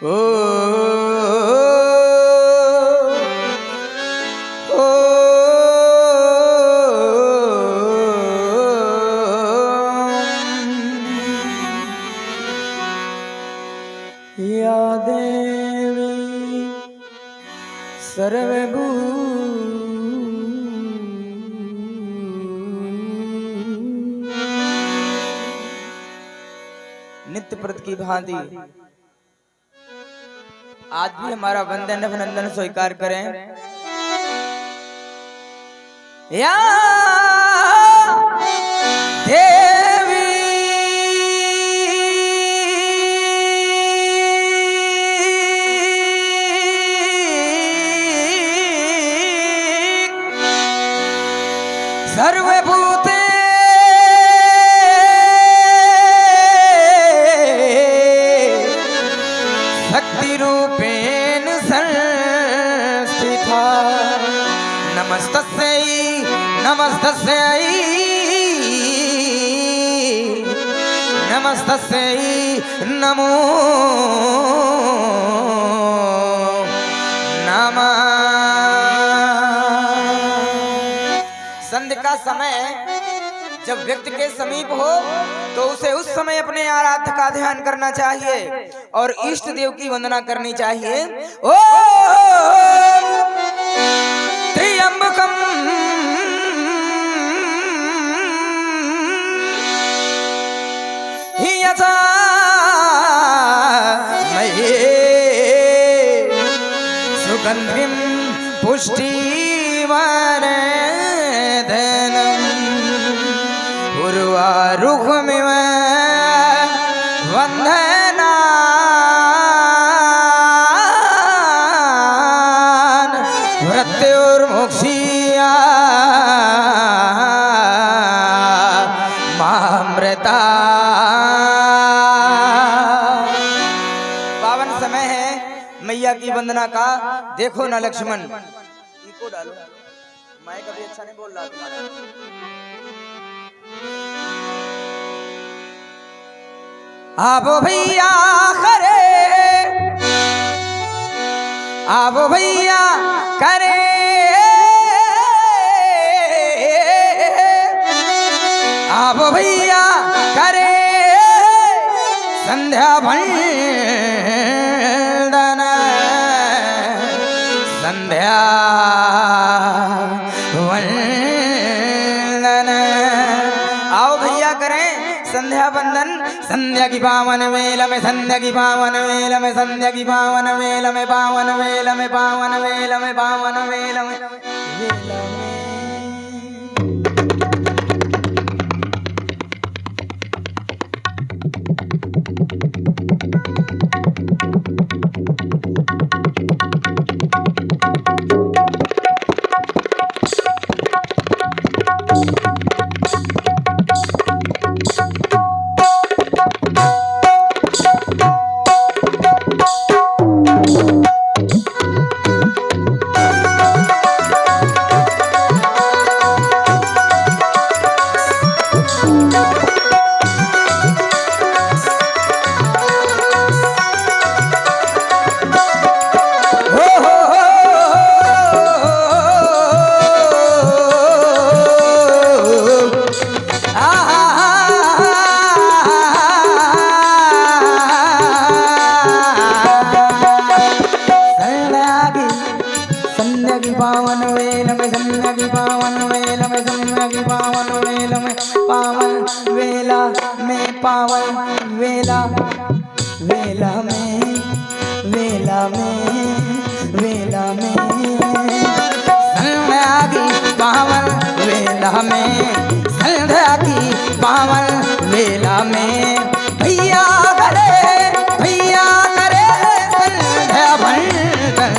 ओ, ओ, या देवी सर्वभू नित्य प्रत की भांति आज भी हमारा वंदन अभिनंदन स्वीकार करें। या देवी सर्वभूते शक्ति रूपेण संस्थिता नमस्तस्यै नमस्तस्यै नमस्तस्यै नमो नमः। संध्या का समय जब व्यक्ति के समीप हो तो उसे उस समय अपने आराध्य का ध्यान करना चाहिए और इष्ट देव की वंदना करनी चाहिए। ओम त्र्यंबकम यजामहे सुगंधिं पुष्टिवर्धनम् उर्वारुकमिव वन्दनान् मृत्युर्मुक्षीया मामृता। पावन समय है मैया की वंदना का। देखो ना लक्ष्मण, इको डालो, माइक अभी अच्छा नहीं बोल रहा तुम्हारा। आवो भैया करे, आवो भैया करे, आवो भैया करे संध्या वंदन संध्या वंदन। आओ भैया करें संध्या वंदन। संध्या की पावन वेला में, संध्या की पावन वेला में, संध्या की पावन वेला में, पावन वेला में, पावन वेला में, पावन वेला में, वेला में। पावन वेला में, संध्या की पावन वेला में, संध्या की पावन वेला में, पावन वेला में, पावन वेला, वेला में, वेला में, वेला में। संध्या की पावन वेला में, संध्या की पावन वेला में भैया करे, भैया करे संध्या वंदन।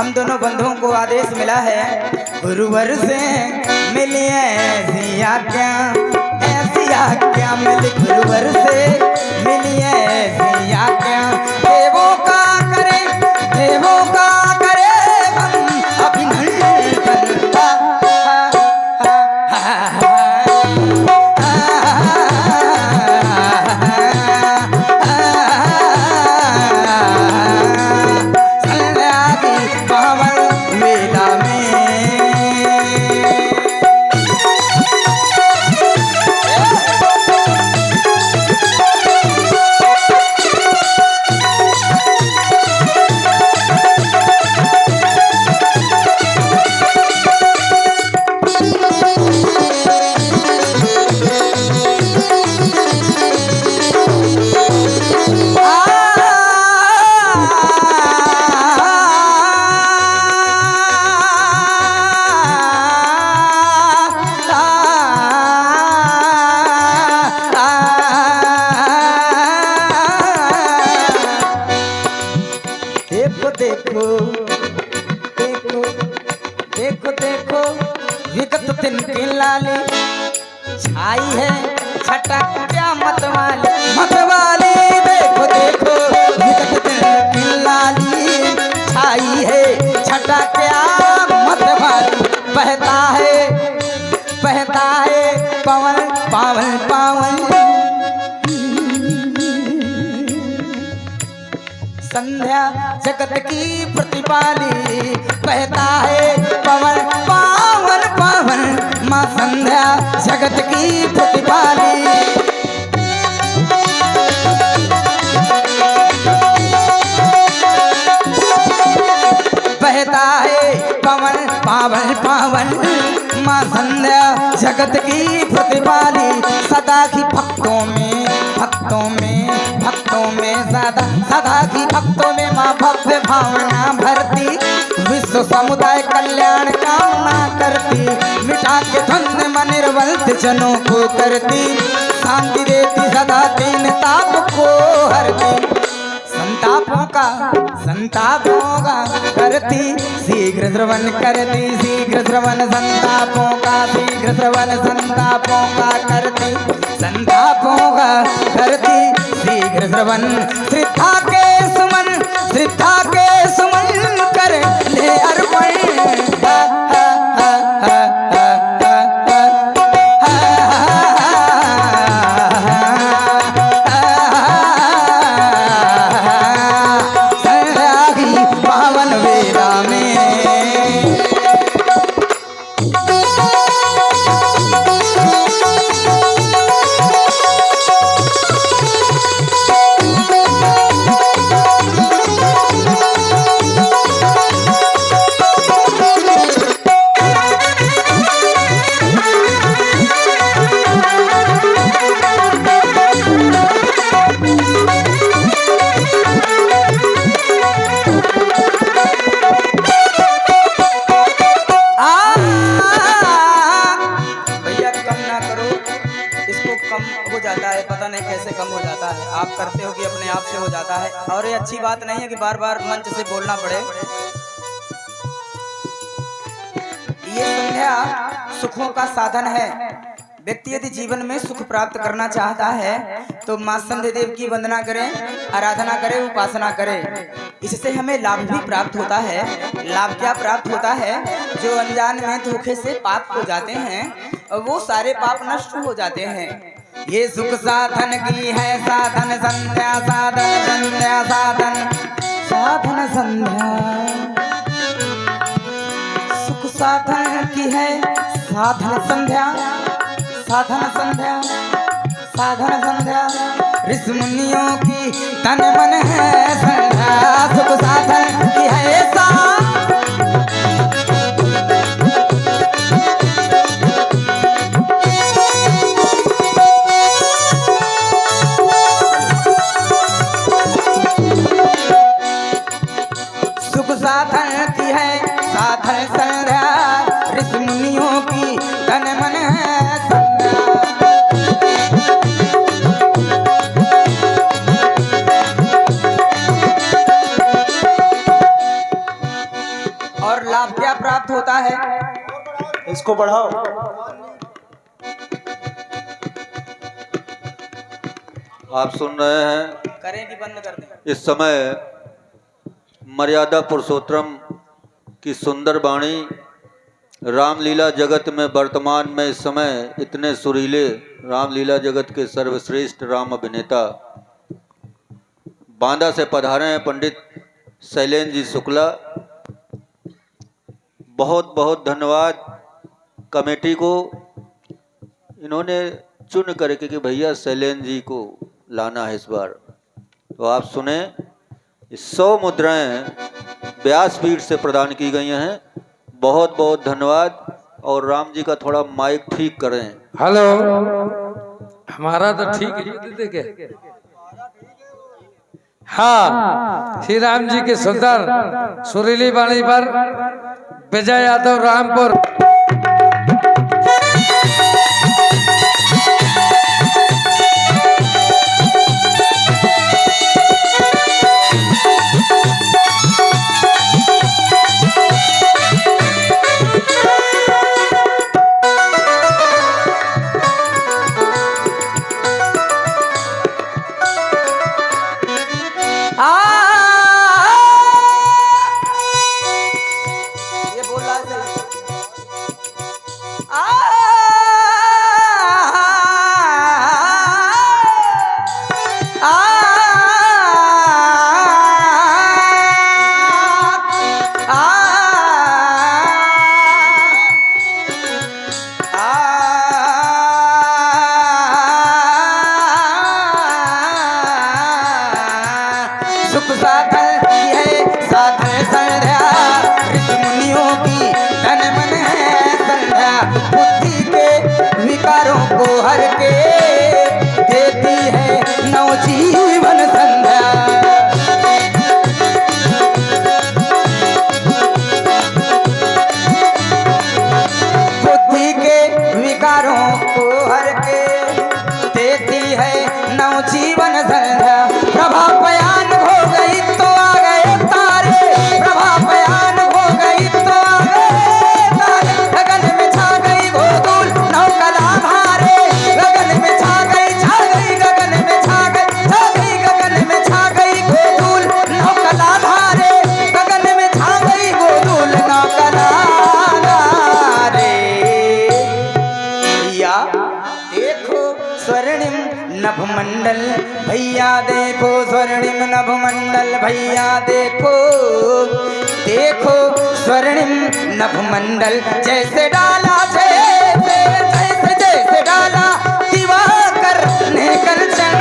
हम दोनों बंधुओं को आदेश मिला है, गुरुवर से मिली ऐसी आज्ञा, ऐसी आज्ञा मिली गुरुवर से मिली ऐसी आज्ञा। देवों का करे, देवों का करे हम अभिनंदन। देखो देखो देखो देखो विगत दिन की लाली छाई है, छटक क्या मतवाली मतवाली। देखो देखो विगत दिन की लाली छाई है, छटक क्या मतवाली। बहता है पवन पावन पावन, संध्या जगत की प्रतिपाली। बहता है पवन पावन पावन, माँ संध्या जगत की प्रतिपाली। बहता है पवन पावन पावन, माँ संध्या जगत की प्रतिपाली। सदा की भक्तों में भक्तों में भक्तों में सदा सदा की भक्तों में माँ भव्य भावना भरती, विश्व समुदाय कल्याण कामना करती। मिटा के द्वंद्व मन निर्वल्त जनों को करती, शांति देती सदा दीन ताप को हरती। संतापों का करती, शीघ्र श्रवण करती, शीघ्र श्रवण संतापों का, शीघ्र श्रवण संतापों का करती, संतापों का करती शीघ्र श्रवण। श्रद्धा के सुमन, श्रद्धा के सुमन कर ले अर्पण। आप करते हो कि अपने आप से हो जाता है, और ये अच्छी बात नहीं है कि बार बार मंच से बोलना पड़े। ये संध्या सुखों का साधन है। व्यक्ति यदि जीवन में सुख प्राप्त करना चाहता है तो माँ संध्या देव की वंदना करे, आराधना करे, उपासना करे। इससे हमें लाभ भी प्राप्त होता है। लाभ क्या प्राप्त होता है? जो अनजान में धोखे से पाप हो जाते हैं वो सारे पाप नष्ट हो जाते हैं। ये सुख साधन की है साधन संध्या, साधन संध्या, साधन साधन संध्या। सुख साधन की है साधन संध्या, साधन संध्या, साधन संध्या। ऋषि मुनियों की तन मन है संध्या, सुख साधन की है साधन की है साधन संध्या। ऋषि मुनियों की तन मन है संध्या। इसको बढ़ाओ। आप सुन रहे हैं करें कि बंद कर दें? इस समय मर्यादा पुरुषोत्तम की सुंदर वाणी रामलीला जगत में वर्तमान में इस समय इतने सुरीले रामलीला जगत के सर्वश्रेष्ठ राम अभिनेता बांदा से पधारे हैं पंडित शैलेंद्र जी शुक्ला। बहुत बहुत धन्यवाद कमेटी को, इन्होंने चुन करके कि भैया शैलेंद्र जी को लाना है इस बार। तो आप सुने 100 मुद्राएं व्यासपीठ से प्रदान की गई हैं। बहुत बहुत धन्यवाद। और राम जी का थोड़ा माइक ठीक करें। हेलो, हमारा तो ठीक है, देखे हाँ, श्री राम जी के सुंदर सुरीली वाणी पर विजय यादव रामपुर। नभमंडल भैया देखो, स्वर्णिम नभमंडल भैया देखो, देखो स्वर्णिम नभमंडल जैसे डाला जैसे जैसे जैसे डाला दिवाकर ने कलचन।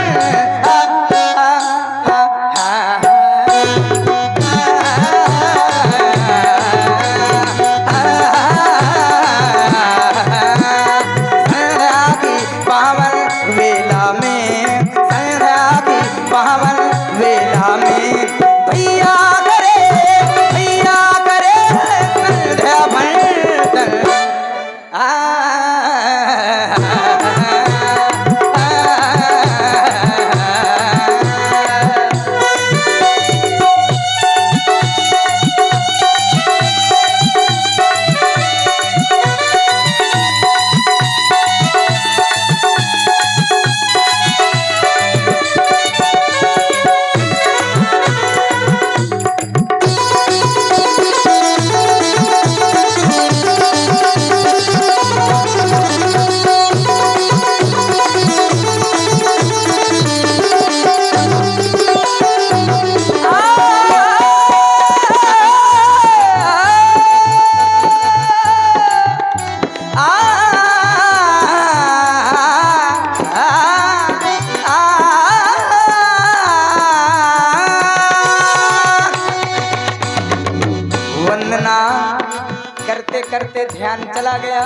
करते ध्यान चला गया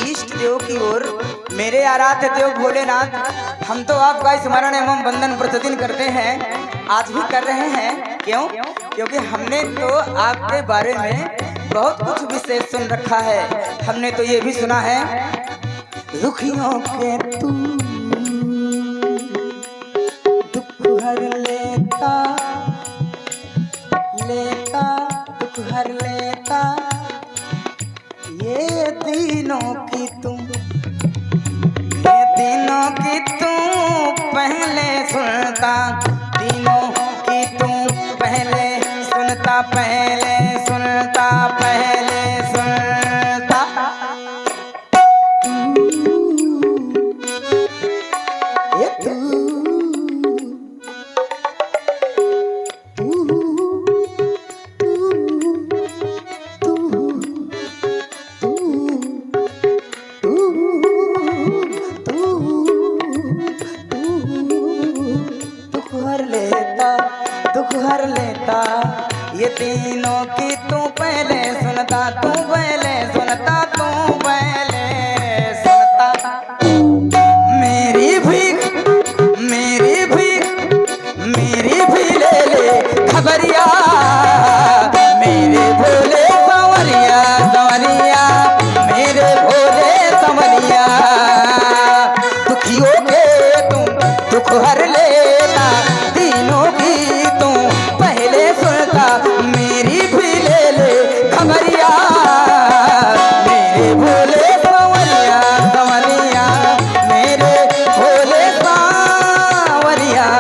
इष्ट देव की ओर। मेरे आराध्य देव भोलेनाथ, हम तो आपका स्मरण एवं वंदन प्रतिदिन करते हैं, आज भी कर रहे हैं। क्यों? क्योंकि हमने तो आपके बारे में बहुत कुछ विशेष सुन रखा है। हमने तो ये भी सुना है, दुखियों के तू दुख हर लेता लेता दुख हर लेता, ये तीनों की तुम, ये तीनों की तुम पहले सुनता, तीनों की तुम पहले सुनता, पहले सुनता, पहले सुनता। ये तू दुख हर लेता, ये तीनों की तू पहले सुनता, तू पहले सुनता, तू पहले सुनता। मेरी भी ले ले खबरिया, मेरे भोले संवरिया, संवरिया, मेरे भोले संवरिया। दुखियों के तुम दुख हर लेता, तीनों की तुम पहले सुनता, मेरी भी ले ले खबरिया, मेरे भोले संवरिया, संवरिया, मेरे भोले संवरिया।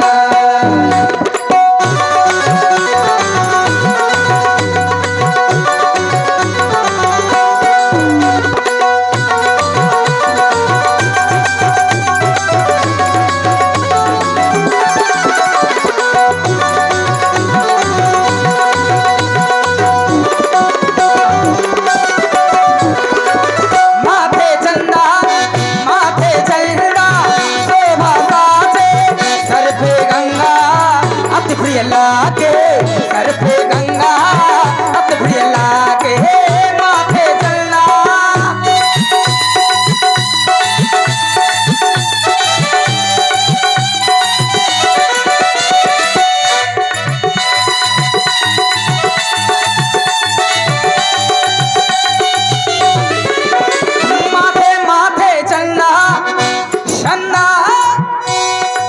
लागे सर पे गंगा, अत प्रिय लागे माथे चलना। माथे माथे चलना, चंदा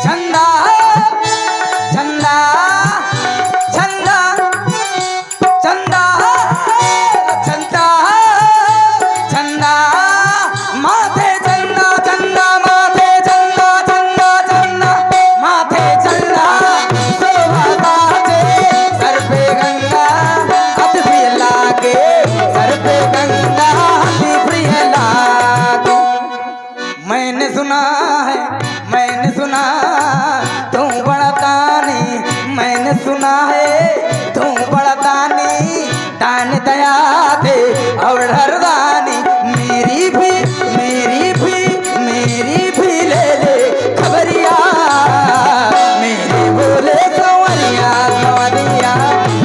चंदा चंदा चंदा चंदा चंदा चंदा, माथे चंदा, चंदा माथे चंदा, चंदा चंदा माथे चंदा। शोभा साजे सर पे गंगा, अति प्रिय लागे सर पे गंगा, अति प्रिय लागे। मैंने सुना है, मैंने सुना तू बड़ा दानी, मैंने सुना है तू बड़ा दानी, दान दया दे और हरदानी। मेरी भी ले ले खबरिया, मेरे भोले संवरिया, संवरिया,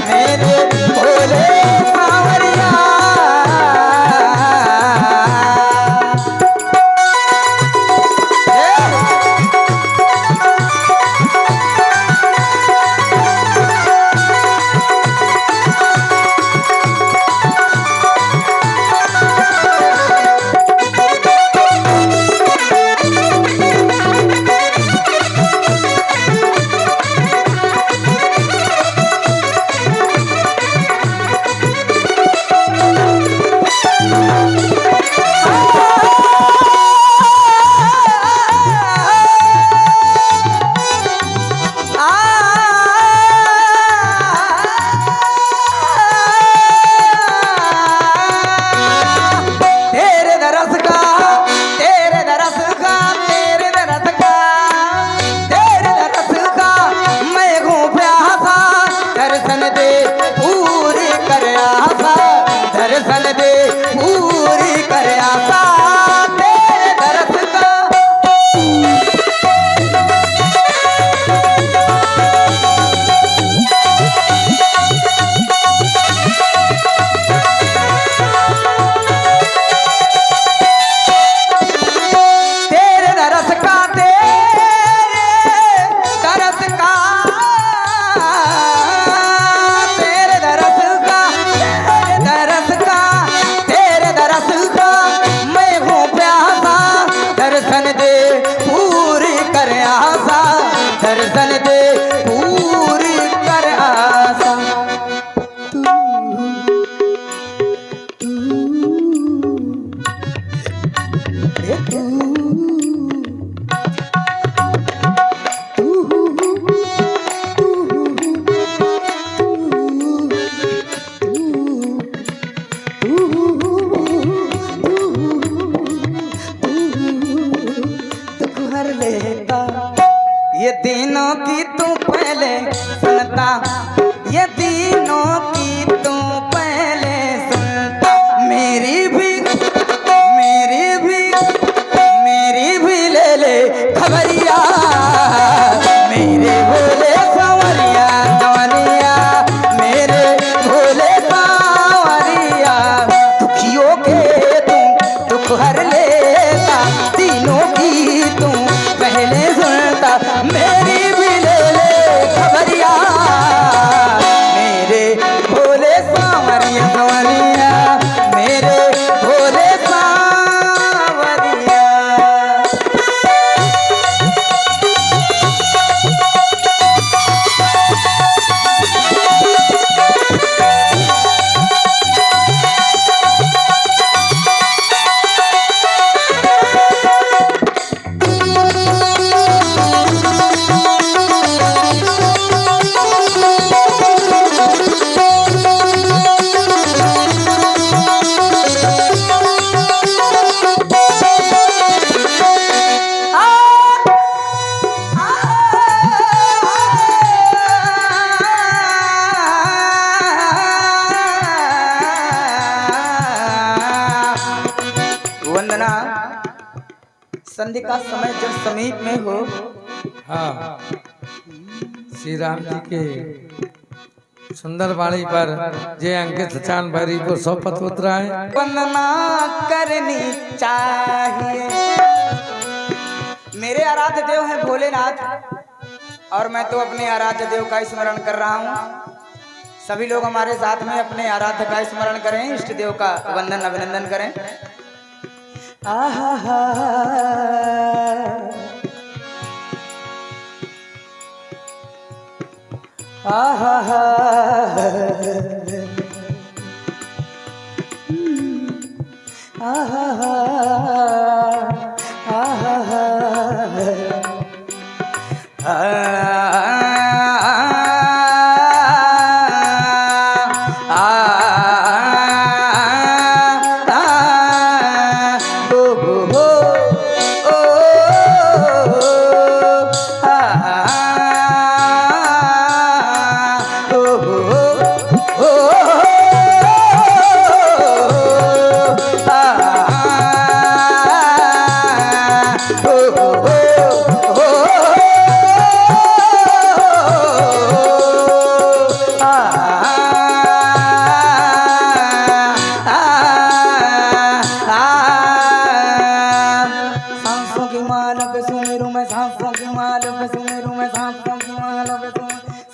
मेरे भोले संवरिया। लेता, ये तीनों की तू पहले सुनता, ये तीनों की तू पहले सुनता। मेरी भी ले ले खबरिया, मेरे भोले सांवरिया सांवरिया, मेरे भोले सांवरिया। दुखियों के तू दुख हर लेता, तीनों की तू पहले सुनता। मेरी भी ले ले खबरिया, मेरे भोले सांवरिया सांवरिया, मेरे भोले सांवरिया। वंदना, संधि का समय जब समीप में हो, हाँ, श्री राम जी के सुंदर वाणी पर जय अंकित चांद भैरी को शपथ उतरा है। वंदना करनी चाहिए। मेरे आराध्य देव हैं भोलेनाथ, और मैं तो अपने आराध्य देव का स्मरण कर रहा हूँ। सभी लोग हमारे साथ में अपने आराध्य का स्मरण करें, इष्ट देव का वंदन अभिनंदन करें। आहा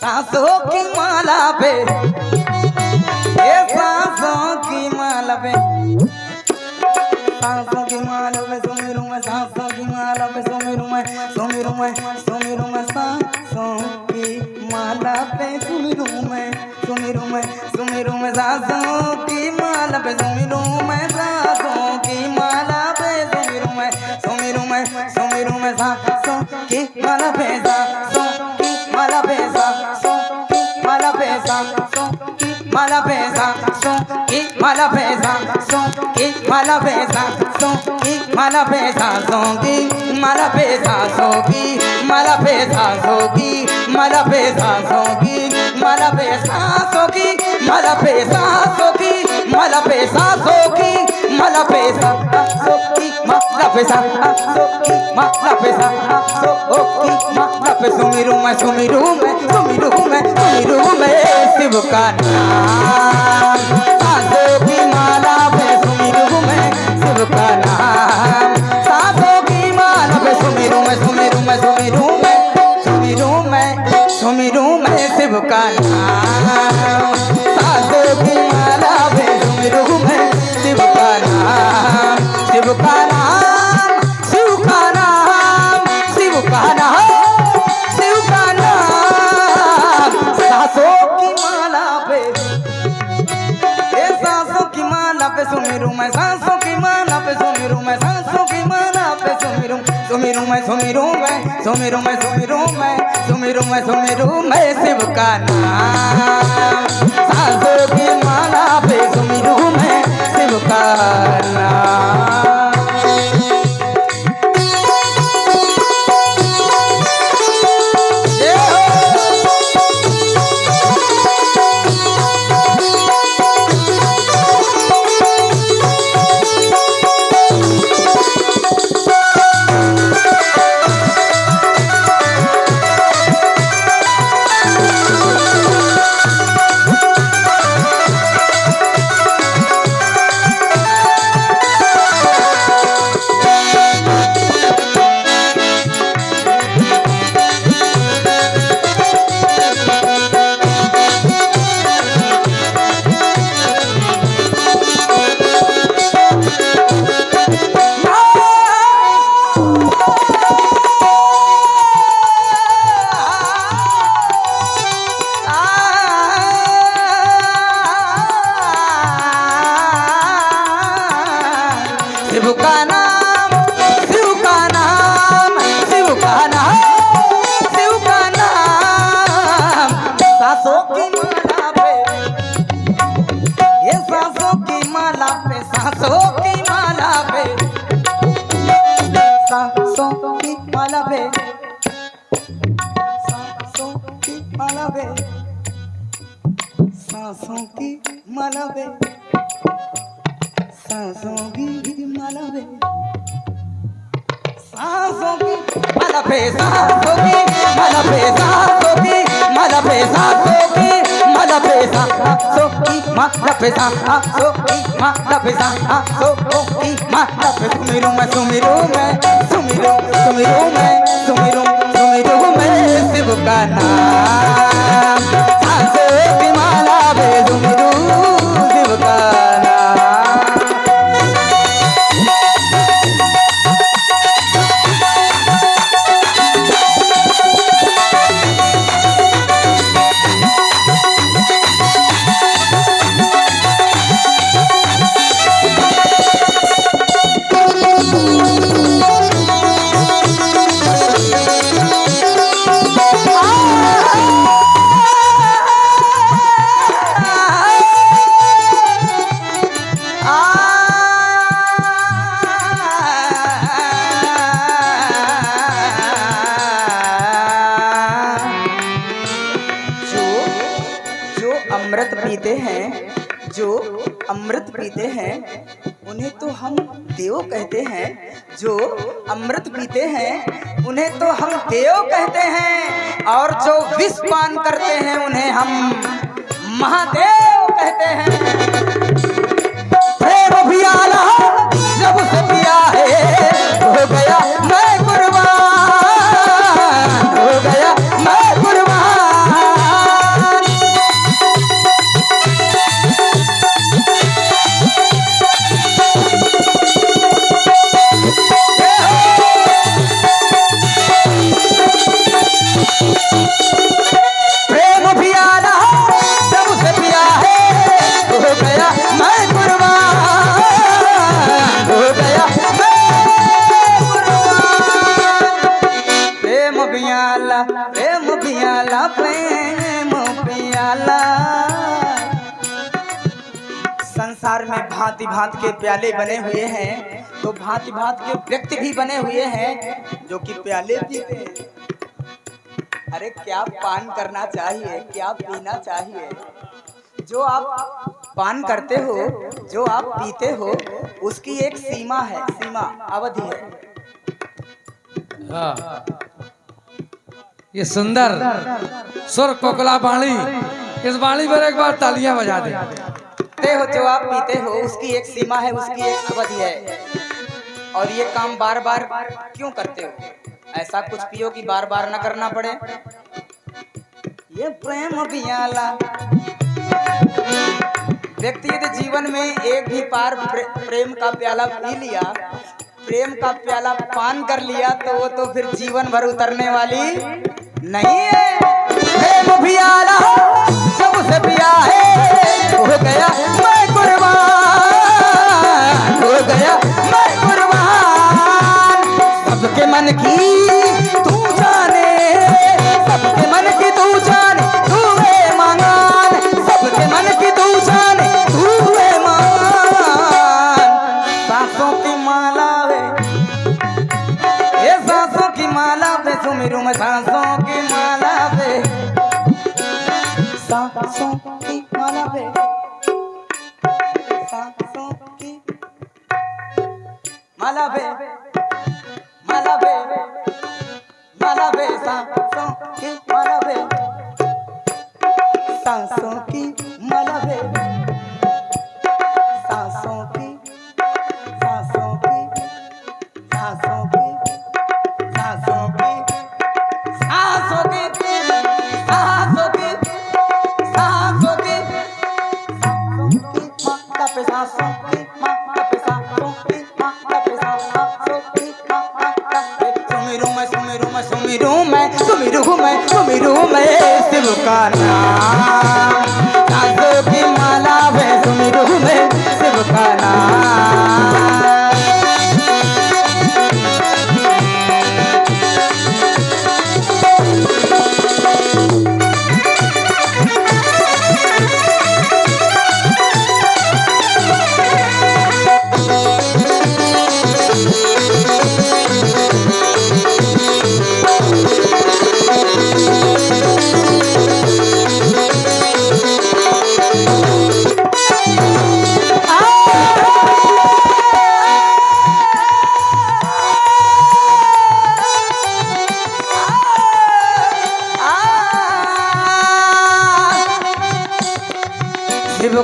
सांसों की माला पे, ये सांसों की माला पे, सांसों की माला पे सुमिरू मैं, सांसों की माला पे सुमिरू मैं, सुमिरू मैं, सुमिरू मैं, सांसों की माला पे सुमिरू मैं, सुमिरू मैं, सुमिरू मैं, सांसों की माला पे सुमिरू मैं, सांसों की माला पे सुमिरू मैं, सुमिरू मैं, सुमिरू मैं, सांसों की माला पे, सांसों की माला पे, सांसों की माला पे, सांसों की माला पे, सांसों की माला पे, सांसों की माला पे, सांसों की माला पे, सांसों की माला पे, सांसों की माला पे, सांसों की माला पे, सांसों की माला पे, सांसों की माला पे, सांसों की माला पे, सांसों की माला पे, सांसों की माला पे, सांसों की माला पे, सांसों की माला पे, सुमिरू मैं, सुमिरू मैं, सुमिरू मैं, सुमिरू मैं शिव का नाम, सांसों की माला पे सुमिरू मैं शिव का नाम, सांसों की माला पे सुमिरू मैं, सुमिरू मैं, सुमिरू मैं, सुमिरू मैं, सुमिरू मैं शिव का नाम, सांसों की माला पे सुमिरू मैं शिव का नाम, शिव का नाम, शिव का नाम, शिव का नाम, शिव का नाम, सांसों की माला पे, ये सांसों की माला पे सुमिरू मैं, सांसों की माला पे सुमिरू मैं, सांसों की माला पे सुमिरू, सुमिरू मैं, सुमिरू मैं, सुमिरू मैं, सुमिरू मैं, सुमिरू मैं, सुमिरू मैं शिव का नाम, सांसों की माला पे सुमिरू मैं शिव का नाम। सांसों की माला पे, सांसों की माला पे, सांसों की माला पे, सांसों की माला पे, सांसों की माला पे, सांसों की माला पे, सांसों की माला पे, सांसों की माला पे, सांसों की माला पे, सांसों की माला पे, सांसों की माला पे, सुमिरू मैं सुमिरू मैं सुमिरू सुमिरू मैं सुमिरू सुमिरू मैं शिव का नाम, सांसों की माला पे सुमिरू शिव का नाम। अमृत पीते हैं, जो अमृत पीते हैं उन्हें तो हम देव कहते हैं, जो अमृत पीते हैं उन्हें तो हम देव कहते हैं, और जो विष पान करते हैं उन्हें हम महादेव कहते हैं। प्रेम पियाला जब से पिया है हो गया मैं कुर्बान, हो गया मैं कुर्बान। प्रेम पियाला जब से पिया है हो गया मैं कुर्बान, हो गया मैं कुर्बान। प्रेम पियाला प्रेम पियाला प्रेम पियाला। संसार में भांति भांति के प्याले बने हुए हैं, तो भांति भांति के व्यक्ति भी बने हुए हैं जो कि प्याले पीते हैं। अरे क्या पान करना चाहिए, क्या पीना चाहिए? जो आप पान करते हो, जो आप पीते हो, उसकी एक सीमा है, सीमा अवधि है। हाँ। ये सुंदर सुर कोकला वाणी, इस वाणी पर एक बार तालियां बजा दे। हो जो आप पीते हो उसकी एक सीमा है, उसकी एक अवधि है, और ये काम बार बार क्यों करते हो? ऐसा कुछ पियो कि बार बार न करना पड़े। ये प्रेम पियाला, व्यक्ति यदि जीवन में एक भी बार प्रेम का प्याला पी लिया, प्रेम का प्याला पान कर लिया, तो वो तो फिर जीवन भर उतरने वाली नहीं है। प्रेम पियाला जब से पिया है हो गया मैं कुर्बान, हो गया मैं कुर्बान। सबके मन की तू जाने, सबके मन की तू जाने, तू है मंगान, सबके मन की तू जाने, तू है मंगान। सांसों की माला वे, ये सांसों की माला पे सुमिरू मैं सांसों की माला पे, सांसों की माला पे, सांसों की माला पे, माला पे, माला पे, सांसों की माला पे, सांसों की माला पे, सांसों की, सांसों की, सांसों की, सांसों की, सांसों की, सांसों की, सांसों की, माला पे सांसों की, माला पे सांसों की, माला पे सांसों की, माला पे। सुमिरू मैं सुमिरू मैं सुमिरू मैं सुमिरू मैं सुमिरू मैं शिव का नाम, सांसों की माला पे सुमिरू मैं शिव का नाम।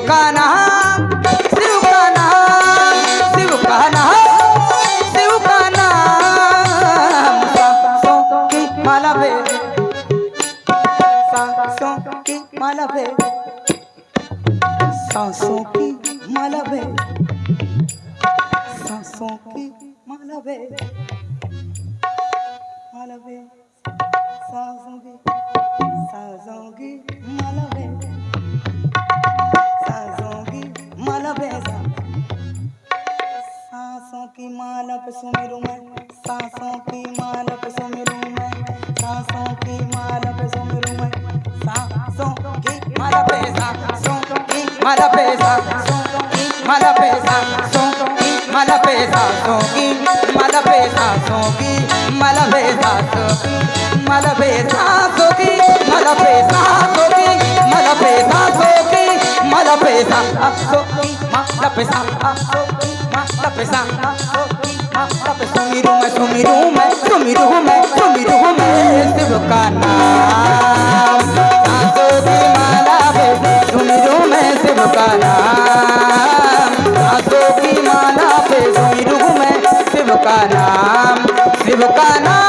का नाम, शिव का नाम, शिव का नाम, शिव का नाम। सांसों की माला पे, सांसों की माला पे, सांसों की माला पे, सांसों की माला पे, माला पे, सांसों की माला पे, सांसों की माला पे, सांसों की माला पे सुमिरू मैं, सांसों की माला पे सुमिरू मैं, सांसों की माला पे सुमिरू मैं, सांसों की माला पे, सांसों की माला पे, सांसों की माला पे, सांसों की माला पे, सांसों की माला पे, सांसों की माला पे, सांसों की माला पे, सांसों की माला पे, सांसों की माला पे, सांसों की माला पे, सांसों की माला पे, सांसों की माला पे, सांसों की माला पे, सुमिरू मैं, सुमिरू मैं, सुमिरू मैं, सुमिरू मैं शिव का नाम। सांसों की माला पे सुमिरू मैं शिव का नाम, सांसों की माला पे सुमिरू मैं शिव का नाम, शिव का नाम।